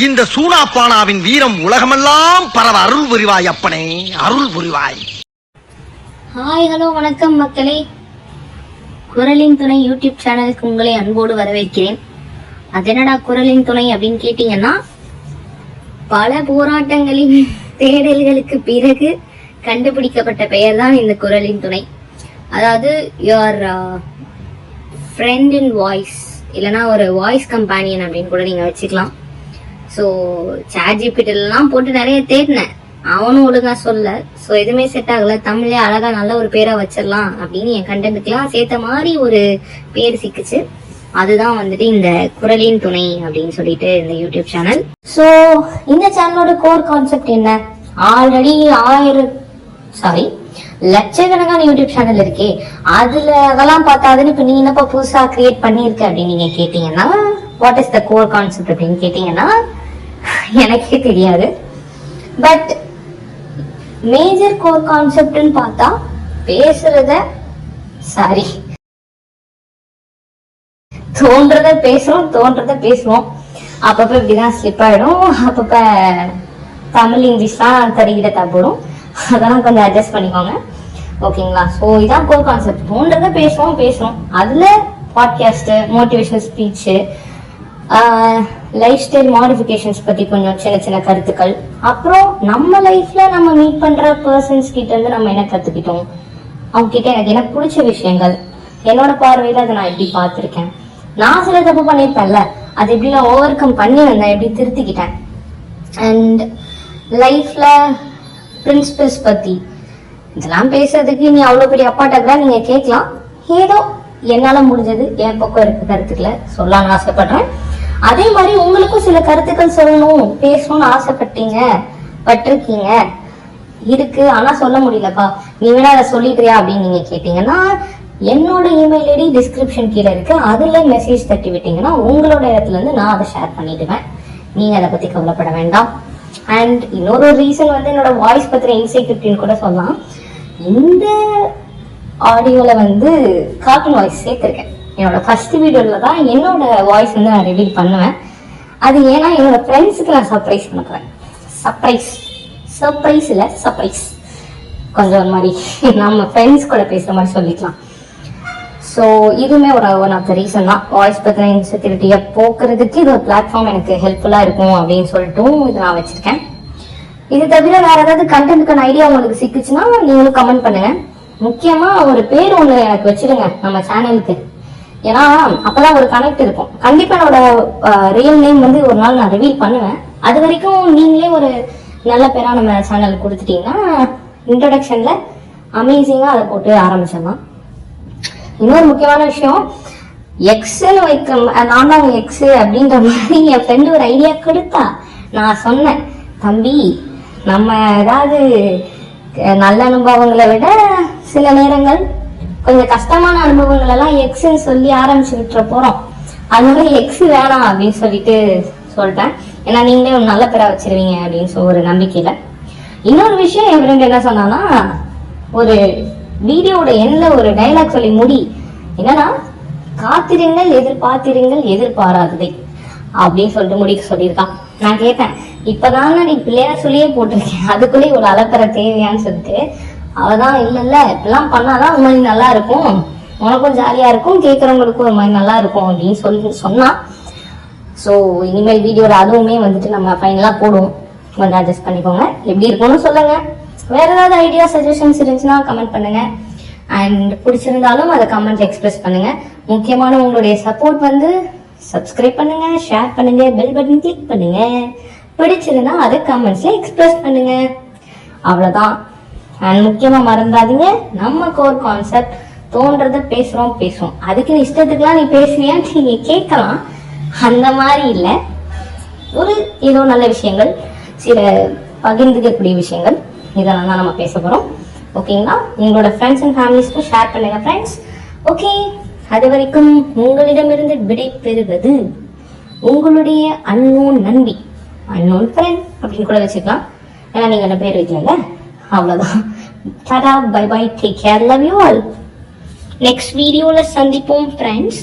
இந்த சூனாப்பானாவின் வீரம் உலகமெல்லாம் பரவ அருள் புரிவாய் அப்பனே, அருள் புரிவாய். ஹாய், ஹலோ, வணக்கம் மக்களே. குரலின் துணை யூடியூப் சேனலுக்கு உங்களை அன்போடு வரவேற்கிறேன். அது என்னடா குரலின் துணை அப்படின்னு கேட்டீங்கன்னா, பல போராட்டங்களின் தேடல்களுக்கு பிறகு கண்டுபிடிக்கப்பட்ட பெயர் தான் இந்த குரலின் துணை. அதாவது யுவர் ஃப்ரெண்ட் இன் வாய்ஸ், இல்லைன்னா ஒரு வாய்ஸ் கம்பேனியன் அப்படின்னு கூட நீங்க வச்சுக்கலாம். ஸோ சாட்ஜிபிட்டெல்லாம் போட்டு நிறைய தேடினேன், அவனும் ஒழுங்கா சொல்ல. ஸோ எதுவுமே செட் ஆகல. தமிழ்ல அழகா நல்ல ஒரு பேரா வச்சிடலாம் அப்படின்னு என் கண்டென்ட்டுக்கெல்லாம் சேர்த்த மாதிரி ஒரு பேர் சிக்குச்சு. அதுதான் வந்துட்டு இந்த குரலின் துணை அப்படின்னு சொல்லிட்டு இந்த யூடியூப் சேனல். ஸோ இந்த சேனலோட கோர் கான்செப்ட் என்ன? ஆல்ரெடி லட்சக்கணக்கான யூடியூப் சேனல் இருக்கே, அதுல அதெல்லாம் பார்த்தாதுன்னு இப்ப நீ என்னப்பா புதுசா கிரியேட் பண்ணிருக்க அப்படின்னு நீங்க கேட்டீங்கன்னா, what is the core concept அப்படின்னு கேட்டீங்கன்னா எனக்கே தெரியாது. பட் மேஜர் கோர் கான்செப்ட்னு பார்த்தா தோன்றத பேசுவோம். அப்பப்ப இப்படிதான் ஸ்லிப் ஆயிடும், அப்பப்ப தமிழ் இங்கிலீஷ் தான் தருகிற தப்படும். அதெல்லாம் கொஞ்சம் அட்ஜஸ்ட் பண்ணிக்கோங்க, ஓகேங்களா? ஸோ இதான் கோர் கான்செப்ட். தோன்றத பேசுவோம். அதுல podcast, motivational speech, life style modifications பத்தி கொஞ்சம் சின்ன சின்ன கருத்துக்கள், அப்புறம் நம்ம லைஃப்ல நம்ம மீட் பண்ற பர்சன்ஸ் கிட்ட இருந்து நம்ம என்ன கத்துக்கிட்டோம், அவங்க கிட்ட எனக்கு பிடிச்ச விஷயங்கள், என்னோட பார்வையில அதை நான் எப்படி பார்த்திருக்கேன், நான் சில தப்பு பண்ணிருப்பேன்ல, அது எப்படி நான் ஓவர் கம் பண்ணி வந்தேன், எப்படி திருத்திக்கிட்டேன், அண்ட் லைஃப்ல பிரின்சிபல்ஸ் பத்தி இதெல்லாம் பேசுறதுக்கு நீ அவ்வளவு பெரிய அப்பாட்டா நீங்க கேட்கலாம். ஏதோ என்னால முடிஞ்சது என் பக்கம் இருக்க கருத்துக்களை சொல்லலாம்னு ஆசைப்படுறேன். அதே மாதிரி உங்களுக்கும் சில கருத்துக்கள் சொல்லணும், பேசணும்னு ஆசைப்பட்டிருக்கீங்க இருக்கு, ஆனா சொல்ல முடியலப்பா, நீ வேணா அதை சொல்லிக்கிறியா அப்படின்னு நீங்க கேட்டீங்கன்னா, என்னோட இமெயில் ஐடி டிஸ்கிரிப்ஷன் கீழே இருக்கு, அதுல மெசேஜ் தட்டி விட்டீங்கன்னா உங்களோட இடத்துல இருந்து நான் அதை ஷேர் பண்ணிடுவேன். நீங்க அதை பத்தி கவலைப்பட வேண்டாம். அண்ட் இன்னொரு ரீசன் வந்து என்னோட வாய்ஸ் பத்திர இன்செக்யூரிட்டின்னு கூட சொல்லலாம். இந்த ஆடியோல வந்து கார்ட்டூன் வாய்ஸ் சேர்த்திருக்கேன். என்னோட ஃபர்ஸ்ட் வீடியோல தான் என்னோட வாய்ஸ் வந்து நான் ரிவீல் பண்ணுவேன். அது ஏன்னா என்னோட ஃப்ரெண்ட்ஸுக்கு நான் சர்ப்ரைஸ் பண்ண போறேன். சர்ப்ரைஸ் கொஞ்சம் ஒரு மாதிரி நம்ம ஃப்ரெண்ட்ஸ் கூட பேசுற மாதிரி சொல்லிக்கலாம். ஸோ இதுவுமே ஒரு ஒன் ஆஃப் த ரீசன் தான், வாய்ஸ் பத்தின இன்செக்யூரிட்டியை போக்குறதுக்கு இது ஒரு பிளாட்ஃபார்ம் எனக்கு ஹெல்ப்ஃபுல்லா இருக்கும் அப்படின்னு சொல்லிட்டு இது நான் வச்சிருக்கேன். இது தவிர வேற ஏதாவது கண்டென்ட்க்கான ஐடியா உங்களுக்கு சிக்குச்சுன்னா நீங்களும் கமெண்ட் பண்ணுங்க. முக்கியமா ஒரு பேர் ஒண்ணு எனக்கு வச்சிருங்க நம்ம சேனலுக்கு, ஏன்னா அப்பதான் ஒரு கனெக்ட் இருக்கும். கண்டிப்பா என்னோட ரியல் நேம் வந்து ஒரு நாள் நான் ரிவீல் பண்ணுவேன். அது வரைக்கும் நீங்களே ஒரு நல்ல பேரா நம்ம சேனலுக்கு கொடுத்துட்டீங்கன்னா இன்ட்ரோடக்ஷன்ல அமேசிங்கா அதை போட்டு ஆரம்பிச்சிடலாம். இன்னொரு முக்கியமான விஷயம், எக்ஸ்ன்னு நான் தான் எக்ஸ் அப்படின்ற மாதிரி என் ஃப்ரெண்டு ஒரு ஐடியா கொடுத்தா, நான் சொன்னேன், தம்பி நம்ம ஏதாவது நல்ல அனுபவங்களை விட சில நேரங்கள் கொஞ்சம் கஷ்டமான அனுபவங்கள் எல்லாம் எக்ஸ்ன்னு சொல்லி ஆரம்பிச்சு விட்டுற போறோம், அதனால எக்ஸ் வேணாம் அப்படின்னு சொல்லிட்டேன். ஏன்னா நீங்களே ஒரு நல்ல பேரா வச்சிருவீங்க அப்படின்னு ஒரு நம்பிக்கையில. இன்னொரு விஷயம், என் ஃப்ரெண்ட் என்ன சொன்னான்னா, ஒரு வீடியோட எண்ணில் ஒரு டைலாக் சொல்லி முடி, என்னன்னா காத்திருங்கள் எதிர்பார்த்திருங்கள் எதிர்பாராததை அப்படின்னு சொல்லிட்டு முடிக்க சொல்லியிருக்கான். நான் கேட்டேன், இப்பதான் நீ பிள்ளையார் சொல்லியே போட்டிருக்கேன், அதுக்குள்ளே இவ்வளவு அலப்பற தேவையான்னு சொல்லிட்டு. அவதான் இல்ல இப்பெல்லாம் பண்ணாதான் ஒரு மாதிரி நல்லா இருக்கும், உனக்கும் ஜாலியா இருக்கும், கேட்கறவங்களுக்கும் ஒரு மாதிரி நல்லா இருக்கும் அப்படின்னு சொன்னா. ஸோ இனிமேல் வீடியோட அதுவுமே வந்துட்டு நம்ம ஃபைனலா போடுவோம், கொஞ்சம் அட்ஜஸ்ட் பண்ணிக்கோங்க. எப்படி இருக்கும்னு சொல்லுங்க. வேற ஏதாவது ஐடியா சஜஷன்ஸ் இருந்துச்சுன்னா கமெண்ட் பண்ணுங்க. அண்ட் பிடிச்சிருந்தாலும் அதை கமெண்ட் எக்ஸ்பிரஸ் பண்ணுங்க. முக்கியமான உங்களுடைய சப்போர்ட் வந்து சப்ஸ்கிரைப் பண்ணுங்க, ஷேர் பண்ணுங்க, பெல் பட்டன் கிளிக் பண்ணுங்க. பிடிச்சிருந்தா அதை கமெண்ட்ஸ்ல எக்ஸ்பிரஸ் பண்ணுங்க. அவ்வளவுதான். அண்ட் முக்கியமா மறந்தாதீங்க, நம்ம கோர் கான்செப்ட் தோன்றத பேசுறோம். அதுக்கு இஷ்டத்துக்குலாம் நீ பேசுவியான்னு நீங்க கேட்கலாம், அந்த மாதிரி இல்ல. ஒரு ஏதோ நல்ல விஷயங்கள், சில பகிர்ந்துக்கக்கூடிய விஷயங்கள், இதெல்லாம் தான் நம்ம பேச போறோம். ஓகேங்களா? உங்களோட ஃப்ரெண்ட்ஸ் அண்ட் ஃபேமிலிஸ்க்கு ஷேர் பண்ணுங்க ஃப்ரெண்ட்ஸ். ஓகே, அது வரைக்கும் உங்களிடமிருந்து விடை பெறுவது உங்களுடைய அன்னோன் நண்பி, அன்னோன் ஃப்ரெண்ட் அப்படின்னு கூட வச்சுக்கலாம். ஏன்னா நீங்க என்ன பேர் வைக்கல. அவ்வளவுதான். Tata, bye bye, take care, love you all. Next வீடியோல சந்திப்போம் ஃப்ரெண்ட்ஸ்.